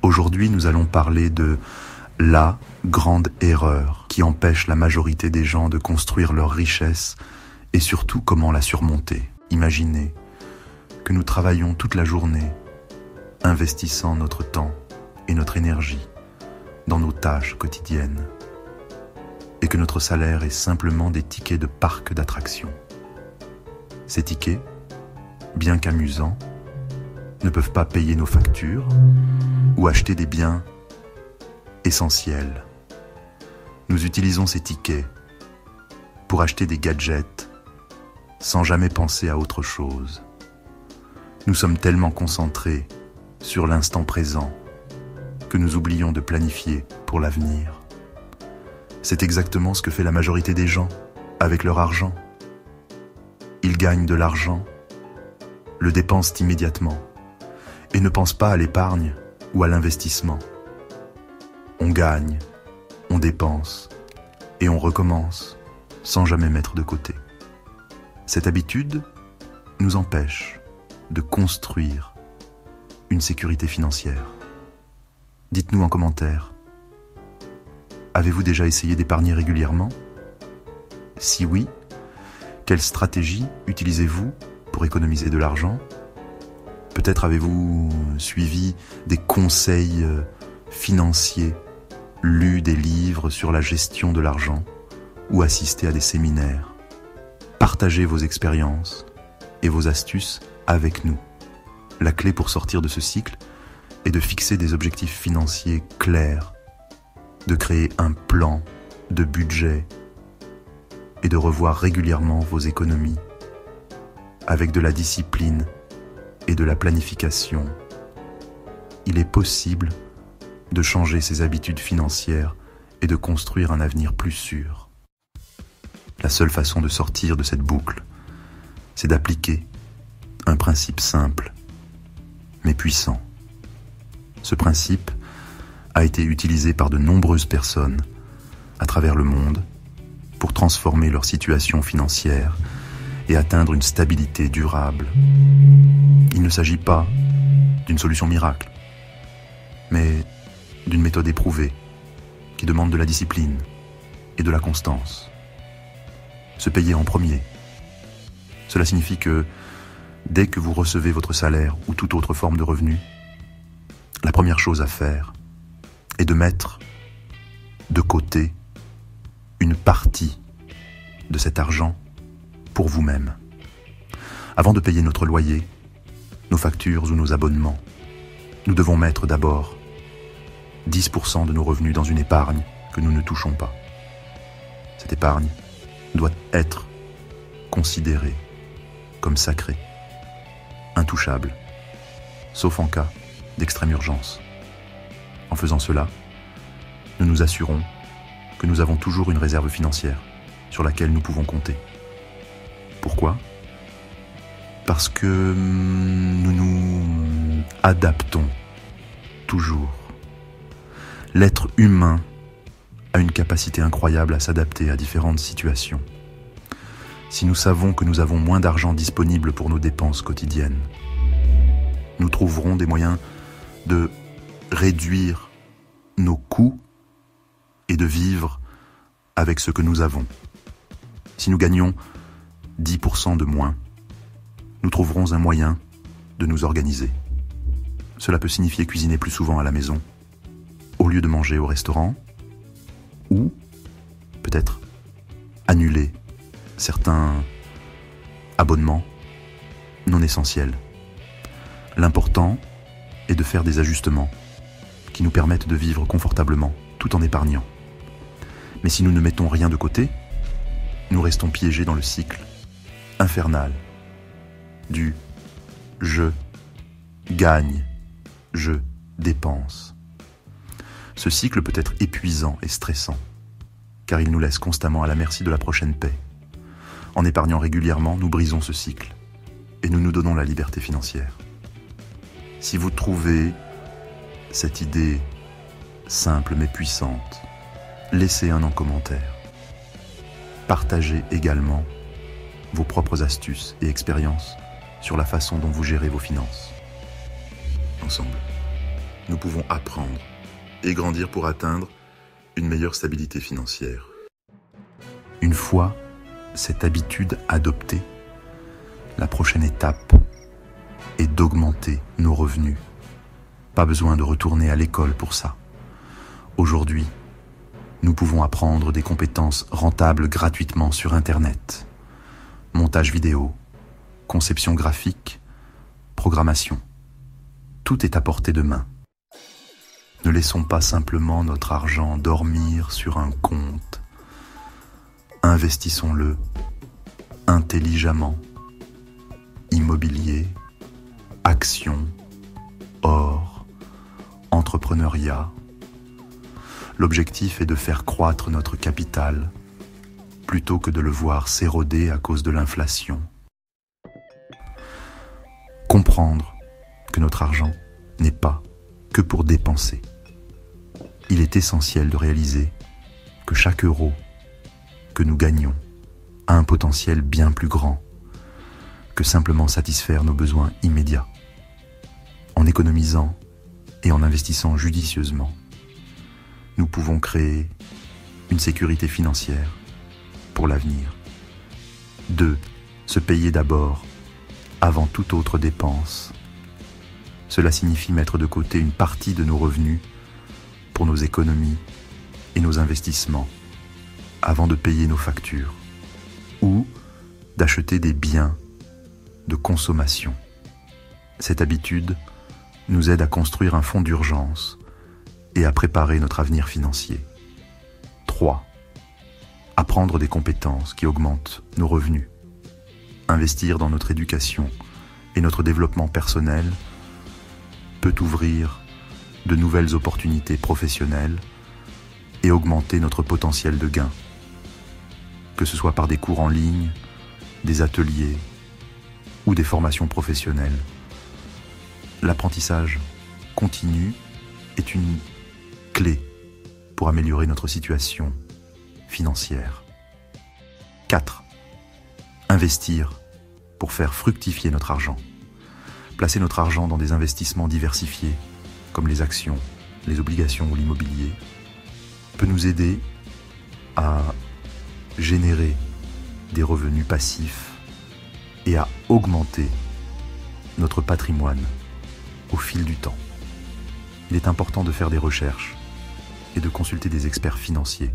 Aujourd'hui, nous allons parler de la grande erreur qui empêche la majorité des gens de construire leur richesse et surtout comment la surmonter. Imaginez que nous travaillons toute la journée, investissant notre temps et notre énergie dans nos tâches quotidiennes et que notre salaire est simplement des tickets de parc d'attractions. Ces tickets, bien qu'amusants, ne peuvent pas payer nos factures ou acheter des biens essentiels. Nous utilisons ces tickets pour acheter des gadgets sans jamais penser à autre chose. Nous sommes tellement concentrés sur l'instant présent que nous oublions de planifier pour l'avenir. C'est exactement ce que fait la majorité des gens avec leur argent. Ils gagnent de l'argent, le dépensent immédiatement et ne pensent pas à l'épargne ou à l'investissement. On gagne, on dépense et on recommence sans jamais mettre de côté. Cette habitude nous empêche de construire une sécurité financière. Dites-nous en commentaire, avez-vous déjà essayé d'épargner régulièrement? Si oui, quelle stratégie utilisez-vous pour économiser de l'argent? Peut-être avez-vous suivi des conseils financiers, lu des livres sur la gestion de l'argent ou assisté à des séminaires. Partagez vos expériences et vos astuces avec nous. La clé pour sortir de ce cycle est de fixer des objectifs financiers clairs, de créer un plan de budget et de revoir régulièrement vos économies avec de la discipline et de la planification. Il est possible de changer ses habitudes financières et de construire un avenir plus sûr. La seule façon de sortir de cette boucle, c'est d'appliquer un principe simple, mais puissant. Ce principe a été utilisé par de nombreuses personnes à travers le monde pour transformer leur situation financière et atteindre une stabilité durable. Il ne s'agit pas d'une solution miracle, mais d'une méthode éprouvée qui demande de la discipline et de la constance. Se payer en premier. Cela signifie que dès que vous recevez votre salaire ou toute autre forme de revenu, la première chose à faire est de mettre de côté une partie de cet argent pour vous-même. Avant de payer notre loyer, nos factures ou nos abonnements, nous devons mettre d'abord 10% de nos revenus dans une épargne que nous ne touchons pas. Cette épargne doit être considérée comme sacrée, intouchable, sauf en cas d'extrême urgence. En faisant cela, nous nous assurons que nous avons toujours une réserve financière sur laquelle nous pouvons compter. Pourquoi ? Parce que nous nous adaptons toujours. L'être humain a une capacité incroyable à s'adapter à différentes situations. Si nous savons que nous avons moins d'argent disponible pour nos dépenses quotidiennes, nous trouverons des moyens de réduire nos coûts et de vivre avec ce que nous avons. Si nous gagnons 10% de moins, nous trouverons un moyen de nous organiser. Cela peut signifier cuisiner plus souvent à la maison, au lieu de manger au restaurant, ou peut-être annuler certains abonnements non essentiels. L'important est de faire des ajustements qui nous permettent de vivre confortablement tout en épargnant. Mais si nous ne mettons rien de côté, nous restons piégés dans le cycle infernal du « je gagne, je dépense ». Ce cycle peut être épuisant et stressant, car il nous laisse constamment à la merci de la prochaine paie. En épargnant régulièrement, nous brisons ce cycle et nous nous donnons la liberté financière. Si vous trouvez cette idée simple mais puissante, laissez un en commentaire. Partagez également vos propres astuces et expériences sur la façon dont vous gérez vos finances. Ensemble, nous pouvons apprendre et grandir pour atteindre une meilleure stabilité financière. Une fois cette habitude adoptée, la prochaine étape est d'augmenter nos revenus. Pas besoin de retourner à l'école pour ça. Aujourd'hui, nous pouvons apprendre des compétences rentables gratuitement sur Internet. Montage vidéo, conception graphique, programmation. Tout est à portée de main. Ne laissons pas simplement notre argent dormir sur un compte. Investissons-le intelligemment. Immobilier, actions, or, entrepreneuriat. L'objectif est de faire croître notre capital plutôt que de le voir s'éroder à cause de l'inflation. Comprendre que notre argent n'est pas que pour dépenser. Il est essentiel de réaliser que chaque euro que nous gagnons a un potentiel bien plus grand que simplement satisfaire nos besoins immédiats. En économisant et en investissant judicieusement, nous pouvons créer une sécurité financière pour l'avenir. 2. Se payer d'abord, avant toute autre dépense. Cela signifie mettre de côté une partie de nos revenus pour nos économies et nos investissements avant de payer nos factures ou d'acheter des biens de consommation. Cette habitude nous aide à construire un fonds d'urgence et à préparer notre avenir financier. 3. Apprendre des compétences qui augmentent nos revenus. Investir dans notre éducation et notre développement personnel peut ouvrir de nouvelles opportunités professionnelles et augmenter notre potentiel de gain, que ce soit par des cours en ligne, des ateliers ou des formations professionnelles. L'apprentissage continu est une clé pour améliorer notre situation financière. 4. Investir pour faire fructifier notre argent. Placer notre argent dans des investissements diversifiés, comme les actions, les obligations ou l'immobilier, peut nous aider à générer des revenus passifs et à augmenter notre patrimoine au fil du temps. Il est important de faire des recherches et de consulter des experts financiers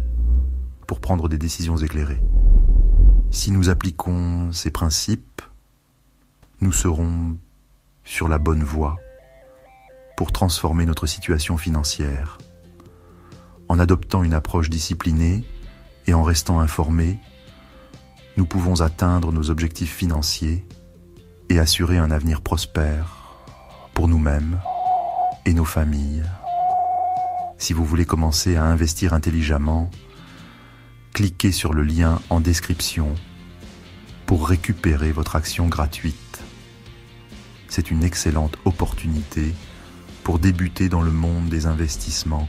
pour prendre des décisions éclairées. Si nous appliquons ces principes, nous serons sur la bonne voie pour transformer notre situation financière. En adoptant une approche disciplinée et en restant informés, nous pouvons atteindre nos objectifs financiers et assurer un avenir prospère pour nous-mêmes et nos familles. Si vous voulez commencer à investir intelligemment, cliquez sur le lien en description pour récupérer votre action gratuite. C'est une excellente opportunité pour débuter dans le monde des investissements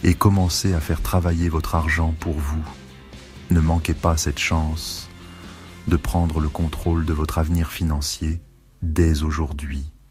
et commencer à faire travailler votre argent pour vous. Ne manquez pas cette chance de prendre le contrôle de votre avenir financier dès aujourd'hui.